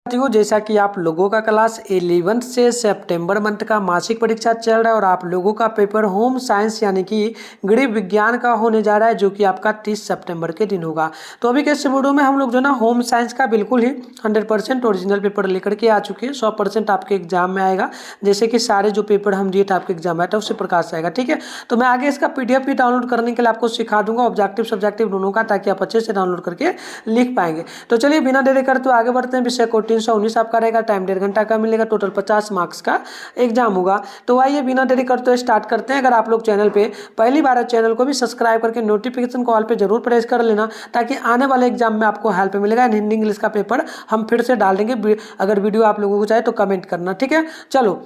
साथियों, जैसा कि आप लोगों का क्लास 11 से सितंबर मंथ का मासिक परीक्षा चल रहा है और आप लोगों का पेपर होम साइंस यानी कि गृह विज्ञान का होने जा रहा है, जो कि आपका 30 सितंबर के दिन होगा। तो अभी के इस वीडियो में हम लोग जो ना होम साइंस का बिल्कुल ही 100% ओरिजिनल पेपर लेकर के आ चुके हैं। 100% आपके एग्जाम में आएगा, जैसे कि सारे जो पेपर हम दिए थे आपके एग्जाम में आया था उससे प्रकाश आएगा। ठीक है, तो मैं आगे इसका PDF भी डाउनलोड करने के लिए आपको सिखा दूंगा, ऑब्जेक्टिव सब्जेक्टिव दोनों का, ताकि आप अच्छे से डाउनलोड करके लिख पाएंगे। तो चलिए बिना देरी करते आगे बढ़ते हैं। विषय को 319 आपका रहेगा, टाइम 1.5 घंटा का मिलेगा, टोटल 50 मार्क्स का एग्जाम होगा। तो आइए बिना देरी करते हुए स्टार्ट करते हैं। अगर आप लोग चैनल पे पहली बार है, चैनल को भी सब्सक्राइब करके नोटिफिकेशन कॉल पे जरूर प्रेस कर लेना, ताकि आने वाले एग्जाम में आपको हेल्प मिलेगा। हिंदी इंग्लिश का पेपर हम फिर से डाल देंगे। अगर वीडियो आप लोगों को चाहे तो कमेंट करना, ठीक है। चलो,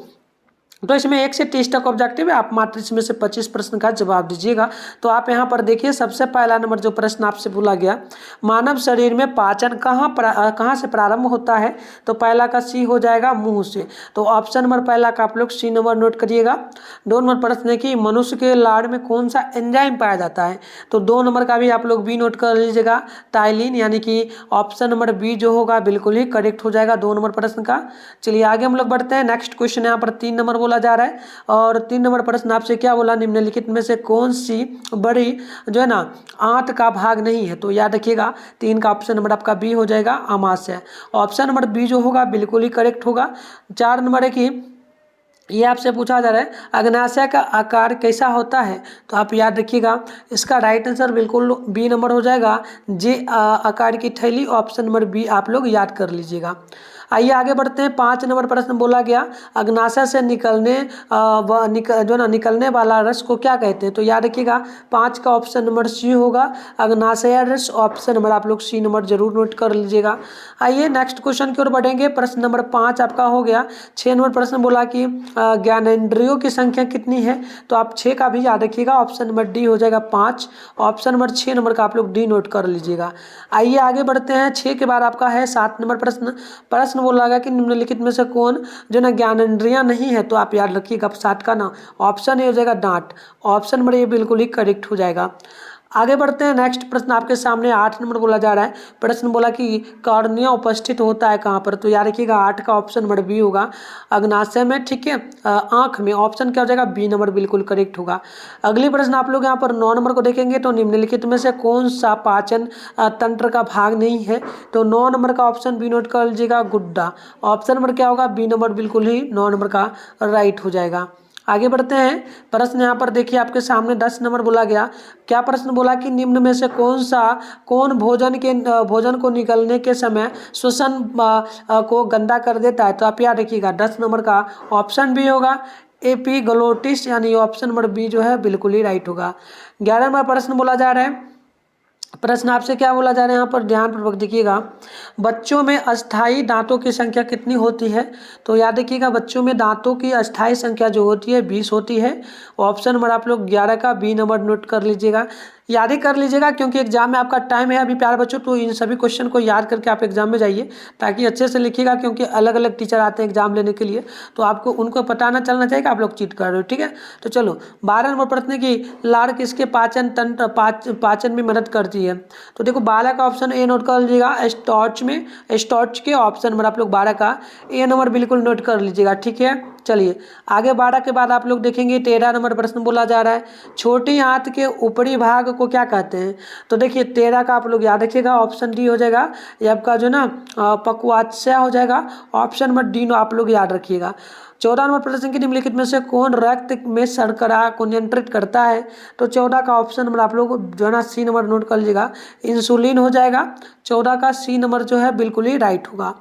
तो इसमें 1 से 30 तक ऑब्जेक्टिव है, आप मात्र इसमें से 25 प्रश्न का जवाब दीजिएगा। तो आप यहाँ पर देखिए, सबसे पहला नंबर जो प्रश्न आपसे बोला गया, मानव शरीर में पाचन कहाँ से प्रारंभ होता है? तो पहला का सी हो जाएगा, मुंह से। तो ऑप्शन नंबर पहला का आप लोग सी नंबर नोट करिएगा। 2 नंबर प्रश्न है कि मनुष्य के लार में कौन सा एंजाइम पाया जाता है? तो 2 नंबर का भी आप लोग बी नोट कर लीजिएगा, टाइलिन, यानी कि ऑप्शन नंबर बी जो होगा बिल्कुल ही करेक्ट हो जाएगा 2 नंबर प्रश्न का। चलिए आगे हम लोग बढ़ते हैं। नेक्स्ट क्वेश्चन यहाँ पर 3 नंबर बोला जा रहा है, और 3 नंबर प्रश्न आपसे क्या बोला, निम्नलिखित में से कौन सी बड़ी जो है ना आंत का भाग नहीं है? तो याद रखिएगा 3 का ऑप्शन नंबर आपका बी हो जाएगा, अमाशय। ऑप्शन नंबर बी जो होगा बिल्कुल ही करेक्ट होगा। 4 नंबर है कि ये आपसे पूछा जा रहा है, अग्नाशय का आकार कैसा होता है? तो आप याद रखिएगा इसका राइट आंसर बिल्कुल बी नंबर हो जाएगा, जे आकार की थैली। ऑप्शन नंबर बी आप लोग याद कर लीजिएगा। आइए आगे बढ़ते हैं। 5 नंबर प्रश्न बोला गया, अग्नाशय से निकलने वाला रस को क्या कहते हैं? तो याद रखिएगा 5 का ऑप्शन नंबर सी होगा, अग्नाशय रस। ऑप्शन नंबर आप लोग सी नंबर जरूर नोट कर लीजिएगा। आइए नेक्स्ट क्वेश्चन की ओर बढ़ेंगे। प्रश्न नंबर 5 आपका हो गया। 6 नंबर प्रश्न बोला कि ज्ञानेंद्रियों की संख्या कितनी है? तो आप 6 का भी याद रखिएगा, ऑप्शन नंबर डी हो जाएगा 5। ऑप्शन नंबर 6 नंबर का आप लोग डी नोट कर लीजिएगा। आइए आगे बढ़ते हैं। 6 के बाद आपका है 7 नंबर प्रश्न बोला गया कि निम्नलिखित में से कौन जो ना ज्ञानेंद्रियां नहीं है? तो आप याद रखिएगा 7 का ना ऑप्शन ए हो जाएगा दांत। ऑप्शन नंबर ये बिल्कुल ही करेक्ट हो जाएगा। आगे बढ़ते हैं। नेक्स्ट प्रश्न आपके सामने 8 नंबर बोला जा रहा है। प्रश्न बोला कि कॉर्निया उपस्थित होता है कहाँ पर? तो याद रखिएगा 8 का ऑप्शन नंबर बी होगा, अग्नाशय में, ठीक है, आंख में। ऑप्शन क्या हो जाएगा, बी नंबर बिल्कुल करेक्ट होगा। अगली प्रश्न आप लोग यहाँ पर 9 नंबर को देखेंगे, तो निम्नलिखित में से कौन सा पाचन तंत्र का भाग नहीं है? तो 9 नंबर का ऑप्शन बी नोट कर लीजिएगा, गुड्डा। ऑप्शन नंबर क्या होगा, बी नंबर बिल्कुल ही 9 नंबर का राइट हो जाएगा। आगे बढ़ते हैं। प्रश्न यहाँ पर देखिए आपके सामने 10 नंबर बोला गया। क्या प्रश्न बोला कि निम्न में से कौन भोजन को निकलने के समय श्वसन को गंदा कर देता है? तो आप याद रखिएगा 10 नंबर का ऑप्शन बी होगा, एपिग्लोटिस, यानी ऑप्शन नंबर बी जो है बिल्कुल ही राइट होगा। 11 नंबर प्रश्न बोला जा रहा है। प्रश्न आपसे क्या बोला जा रहा है यहाँ पर, ध्यानपूर्वक देखिएगा, बच्चों में अस्थायी दांतों की संख्या कितनी होती है? तो याद रखिएगा बच्चों में दांतों की अस्थायी संख्या जो होती है 20 होती है। ऑप्शन नंबर आप लोग 11 का बी नंबर नोट कर लीजिएगा, याद ही कर लीजिएगा, क्योंकि एग्जाम में आपका टाइम है अभी प्यारे बच्चों। तो इन सभी क्वेश्चन को याद करके आप एग्जाम में जाइए, ताकि अच्छे से लिखिएगा, क्योंकि अलग अलग टीचर आते हैं एग्जाम लेने के लिए, तो आपको उनको पता ना चलना चाहिए कि आप लोग चीट कर रहे हो, ठीक है। तो चलो 12 नंबर प्रश्न की लार किसके पाचन में मदद करती है? तो देखो 12 का ऑप्शन ए नोट कर लीजिएगा, स्टार्च के। ऑप्शन नंबर आप लोग 12 का ए नंबर बिल्कुल नोट कर लीजिएगा, ठीक है। चलिए आगे 12 के बाद आप लोग देखेंगे 13 नंबर प्रश्न बोला जा रहा है, छोटी आंत के ऊपरी भाग को क्या कहते हैं? तो देखिए 13 का आप लोग याद रखिएगा, ऑप्शन डी हो जाएगा, ये आपका जो ना पक्वाशय हो जाएगा। ऑप्शन नंबर डी आप लोग याद रखिएगा। 14 नंबर प्रश्न की निम्नलिखित में से कौन रक्त में शर्करा को नियंत्रित करता है? तो 14 का ऑप्शन नंबर आप लोग जो है ना सी नंबर नोट कर लीजिएगा, इंसुलिन हो जाएगा। 14 का सी नंबर जो है बिल्कुल ही राइट होगा।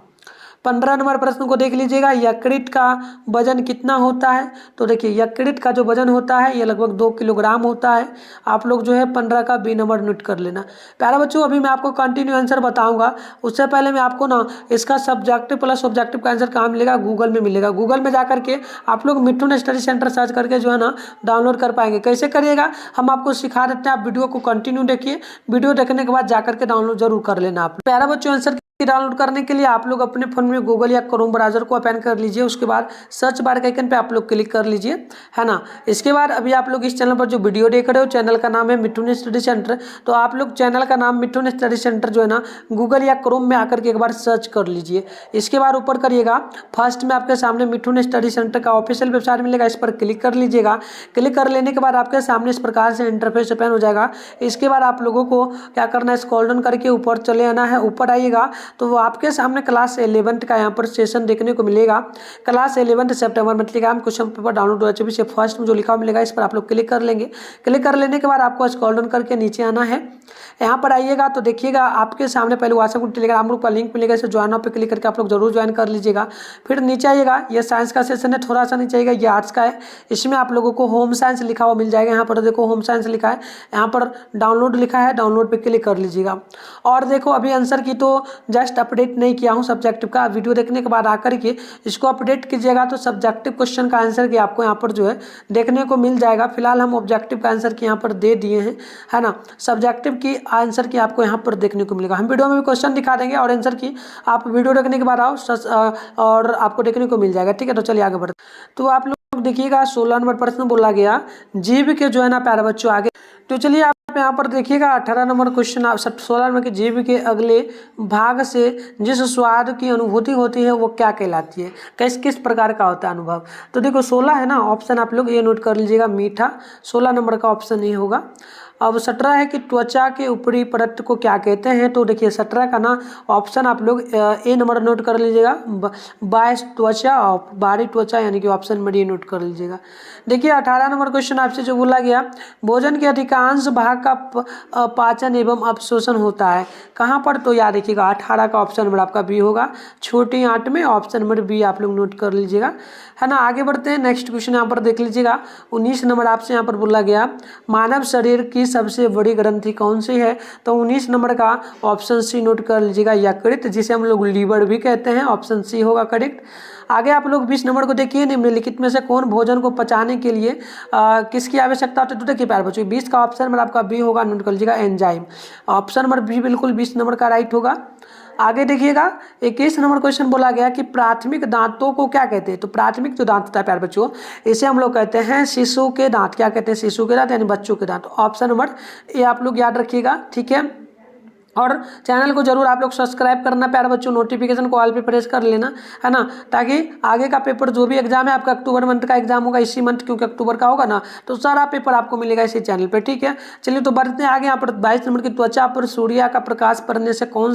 15 नंबर प्रश्न को देख लीजिएगा, यकृत का वजन कितना होता है? तो देखिए यकृत का जो वजन होता है ये लगभग 2 किलोग्राम होता है। आप लोग जो है 15 का बी नंबर नोट कर लेना। प्यारे बच्चों अभी मैं आपको कंटिन्यू आंसर बताऊंगा, उससे पहले मैं आपको ना इसका सब्जेक्टिव प्लस ऑब्जेक्टिव का आंसर कहाँ मिलेगा, गूगल में मिलेगा। गूगल में जाकर के आप लोग मिथुन स्टडी सेंटर सर्च करके जो है ना डाउनलोड कर पाएंगे। कैसे करिएगा हम आपको सिखा देते हैं, आप वीडियो को कंटिन्यू देखिए, वीडियो देखने के बाद जाकर के डाउनलोड जरूर कर लेना। आप प्यारे बच्चों आंसर डाउनलोड करने के लिए आप लोग अपने फ़ोन में गूगल या क्रोम ब्राउज़र को ओपन कर लीजिए। उसके बाद सर्च बार के आइकन पे आप लोग क्लिक कर लीजिए, है ना। इसके बाद अभी आप लोग इस चैनल पर जो वीडियो देख रहे हो, चैनल का नाम है मिठुन स्टडी सेंटर। तो आप लोग चैनल का नाम मिठुन स्टडी सेंटर जो है ना, गूगल या क्रोम में आकर के एक बार सर्च कर लीजिए। इसके बाद ऊपर करिएगा, फर्स्ट में आपके सामने मिठुन स्टडी सेंटर का ऑफिशियल वेबसाइट मिलेगा, इस पर क्लिक कर लीजिएगा। क्लिक कर लेने के बाद आपके सामने इस प्रकार से इंटरफेस ओपन हो जाएगा। इसके बाद आप लोगों को क्या करना है, स्क्रॉल डाउन करके ऊपर चले आना है। ऊपर आइएगा तो वो आपके सामने क्लास 11 का यहाँ पर सेशन देखने को मिलेगा। क्लास 11 सितंबर में लिखा क्वेश्चन पेपर डाउनलोड 2024 से फर्स्ट में जो लिखा मिलेगा, इस पर आप लोग क्लिक कर लेंगे। क्लिक कर लेने के बाद आपको स्क्रॉल डाउन करके नीचे आना है। यहाँ पर आइएगा तो देखिएगा आपके सामने पहले व्हाट्सएप ग्रुप टेलीग्राम ग्रुप का लिंक मिलेगा, इसे ज्वाइन पे क्लिक करके आप लोग जरूर ज्वाइन कर लीजिएगा। फिर नीचे आइएगा, ये साइंस का सेशन है, थोड़ा सा नीचे आइएगा, ये आर्ट्स का है। इसमें आप लोगों को होम साइंस लिखा हुआ मिल जाएगा। यहाँ पर देखो होम साइंस लिखा है, यहाँ पर डाउनलोड लिखा है, डाउनलोड पे क्लिक कर लीजिएगा। और देखो अभी आंसर की तो जस्ट अपडेट नहीं किया हूँ सब्जेक्टिव का, वीडियो देखने के बाद आकर के इसको अपडेट कीजिएगा तो सब्जेक्टिव क्वेश्चन का आंसर की आपको यहाँ पर जो है देखने को मिल जाएगा। फिलहाल हम ऑब्जेक्टिव का आंसर की यहाँ पर दे दिए हैं, है ना। सब्जेक्टिव की आंसर की आपको यहाँ पर देखने को मिलेगा। हम वीडियो में भी क्वेश्चन दिखा देंगे और आंसर की आप वीडियो देखने के बाद आओ और आपको देखने को मिल जाएगा, ठीक है। तो चलिए आगे बढ़ते। तो आप लोग देखिएगा 16 नंबर प्रश्न बोला गया जीव के जो है ना प्यारे बच्चों आगे। तो चलिए आप यहाँ पर देखिएगा 18 नंबर क्वेश्चन, आप 16 नंबर के जीव के अगले भाग से जिस स्वाद की अनुभूति होती है वो क्या कहलाती है, किस किस प्रकार का होता है अनुभव। तो देखो 16 है ना, ऑप्शन आप लोग ये नोट कर लीजिएगा, मीठा 16 नंबर का ऑप्शन ये होगा। अब 17 है कि त्वचा के ऊपरी परत को क्या कहते हैं। तो देखिए 17 का ना ऑप्शन आप लोग ए नंबर नोट कर लीजिएगा, बाह्य त्वचा और बाहरी त्वचा, यानी कि ऑप्शन में डी नोट कर लीजिएगा। देखिए 18 नंबर क्वेश्चन आपसे जो बोला गया, भोजन के अधिकांश भाग का पाचन एवं अपशोषण होता है कहाँ पर। तो याद रखिएगा 18 का ऑप्शन नंबर आपका बी होगा, छोटी आंत में, ऑप्शन नंबर बी आप लोग नोट कर लीजिएगा, है ना। आगे बढ़ते हैं, नेक्स्ट क्वेश्चन यहाँ पर देख लीजिएगा। 19 नंबर आपसे यहाँ पर बोला गया, मानव शरीर की सबसे बड़ी ग्रंथि कौन सी है। तो 19 नंबर का ऑप्शन सी नोट कर लीजिएगा, यकृत, जिसे हम लोग लीवर भी कहते हैं, ऑप्शन सी होगा करेक्ट। आगे आप लोग 20 नंबर को देखिए, निम्नलिखित में से कौन भोजन को पचाने के लिए किसकी आवश्यकता होती है। तो देखिए प्यारे बच्चों 20 का ऑप्शन नंबर आपका बी होगा, नोट कर लीजिएगा, एंजाइम, ऑप्शन नंबर बी बिल्कुल 20 नंबर का राइट होगा। आगे देखिएगा 21 नंबर क्वेश्चन बोला गया कि प्राथमिक दांतों को क्या कहते हैं। तो प्राथमिक जो दांत होता है प्यारे बच्चों, इसे हम लोग कहते हैं शिशु के दांत। क्या कहते हैं, शिशु के दांत यानी बच्चों के दांत, ऑप्शन नंबर ए आप लोग याद रखिएगा, ठीक है। और चैनल को जरूर आप लोग सब्सक्राइब करना प्यारे बच्चों, नोटिफिकेशन को ऑल पे प्रेस कर लेना, है ना, ताकि आगे का पेपर जो भी एग्जाम है आपका, अक्टूबर मंथ का एग्जाम होगा इसी मंथ, क्योंकि अक्टूबर का होगा ना, तो सारा पेपर आपको मिलेगा इसी चैनल पे, ठीक है। चलिए तो बढ़ते हैं आगे। यहाँ पर 22 नंबर की, त्वचा पर सूर्य का प्रकाश पड़ने से कौन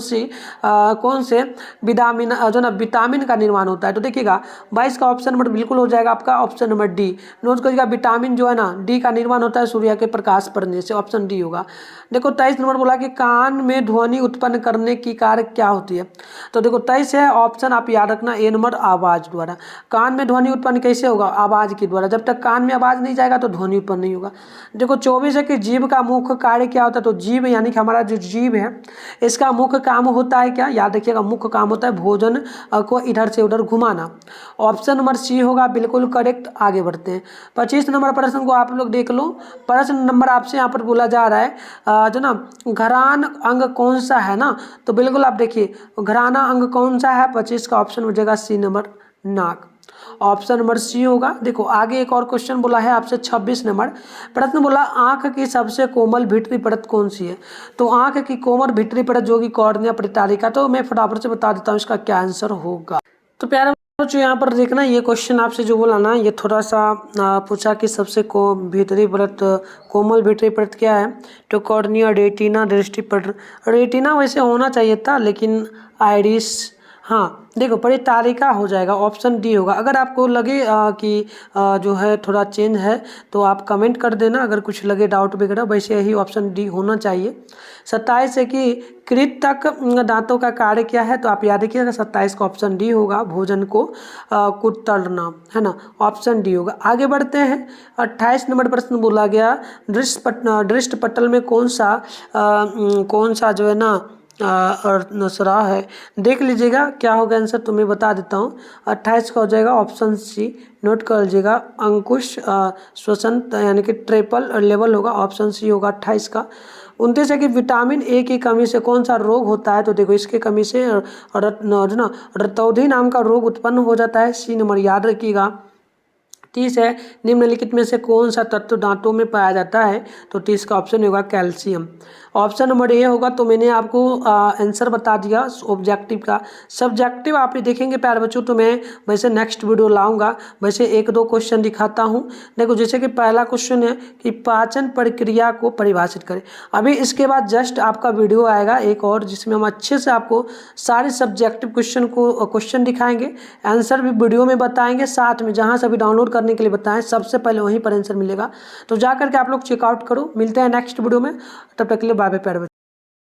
से विटामिन जो ना विटामिन का निर्माण होता है। तो देखिएगा 22 का ऑप्शन नंबर बिल्कुल हो जाएगा आपका, ऑप्शन नंबर डी नोट करिएगा, विटामिन जो है ना डी का निर्माण होता है सूर्य के प्रकाश पड़ने से, ऑप्शन डी होगा। देखो 23 नंबर बोला कि कान में ध्वनि उत्पन्न करने की कार्य क्या होती है। तो देखो 23 है ऑप्शन आप याद रखना, ए नंबर आवाज द्वारा। कान में ध्वनि उत्पन्न कैसे होगा, आवाज के द्वारा, जब तक कान में आवाज नहीं जाएगा तो ध्वनि उत्पन्न नहीं होगा। देखो 24 है कि जीव का मुख्य कार्य क्या होता है। तो जीव यानी कि हमारा जो जीव है इसका मुख्य काम होता है क्या, याद रखिएगा, मुख्य काम होता है भोजन को इधर से उधर घुमाना, ऑप्शन नंबर सी होगा बिल्कुल करेक्ट। आगे बढ़ते हैं 25 नंबर प्रश्न को आप लोग देख लो। प्रश्न नंबर आपसे यहाँ पर बोला जा रहा है जो ना घरान अंग कौन सा है ना। तो बिल्कुल आप देखिए घराना अंग कौन सा है, 25 का ऑप्शन हो जाएगा सी नंबर नाक, ऑप्शन नंबर सी होगा। देखो आगे एक और क्वेश्चन बोला है आपसे 26 नंबर प्रश्न बोला, आंख की सबसे कोमल भीतरी परत कौन सी है। तो आंख की कोमल भीतरी परत जो कि कॉर्निया परितारिका। तो मैं फटाफट से बता देता हूँ इसका क्या आंसर होगा। तो प्यारे जो यहाँ पर देखना, ये क्वेश्चन आपसे जो बोला ना, ये थोड़ा सा पूछा कि सबसे भीतरी परत कोमल भीतरी परत क्या है। तो कॉर्निया, रेटिना, दृष्टिपट, रेटिना वैसे होना चाहिए था लेकिन आइरिस, हाँ देखो परितारिका हो जाएगा, ऑप्शन डी होगा। अगर आपको लगे कि जो है थोड़ा चेंज है तो आप कमेंट कर देना, अगर कुछ लगे डाउट वगैरह, वैसे यही ऑप्शन डी होना चाहिए। 27 है कि कृंतक दांतों का कार्य क्या है। तो आप याद रखिएगा 27 का ऑप्शन डी होगा, भोजन को कुतरना, है ना, ऑप्शन डी होगा। आगे बढ़ते हैं 28 नंबर प्रश्न बोला गया, दृष्ट पटल में कौन सा जो है ना नसरा है। देख लीजिएगा क्या होगा आंसर, तुम्हें बता देता हूँ। 28 का हो जाएगा ऑप्शन सी, नोट कर लीजिएगा, अंकुश श्वसन यानी कि ट्रिपल लेवल होगा, ऑप्शन सी होगा 28 का। 29 है कि विटामिन ए की कमी से कौन सा रोग होता है, तो देखो इसकी कमी से रतौंधी नाम का रोग उत्पन्न हो जाता है, सी नंबर याद रखिएगा। 30 है निम्नलिखित में से कौन सा तत्व दांतों में पाया जाता है, तो 30 का ऑप्शन होगा कैल्शियम। ऑप्शन नंबर ए होगा। तो मैंने आपको आंसर बता दिया ऑब्जेक्टिव का। सब्जेक्टिव आप ये देखेंगे प्यारे बच्चों, तो मैं वैसे नेक्स्ट वीडियो लाऊंगा, वैसे एक दो क्वेश्चन दिखाता हूँ। देखो जैसे कि पहला क्वेश्चन है कि पाचन प्रक्रिया को परिभाषित करें। अभी इसके बाद जस्ट आपका वीडियो आएगा एक और, जिसमें हम अच्छे से आपको सारे सब्जेक्टिव क्वेश्चन दिखाएंगे, आंसर भी वीडियो में बताएंगे, साथ में जहाँ से भी डाउनलोड करने के लिए बताएं सबसे पहले वहीं पर आंसर मिलेगा। तो जा करके आप लोग चेकआउट करो। मिलते हैं नेक्स्ट वीडियो में, तब तक के लिए बाय बाय प्यारे बच्चों।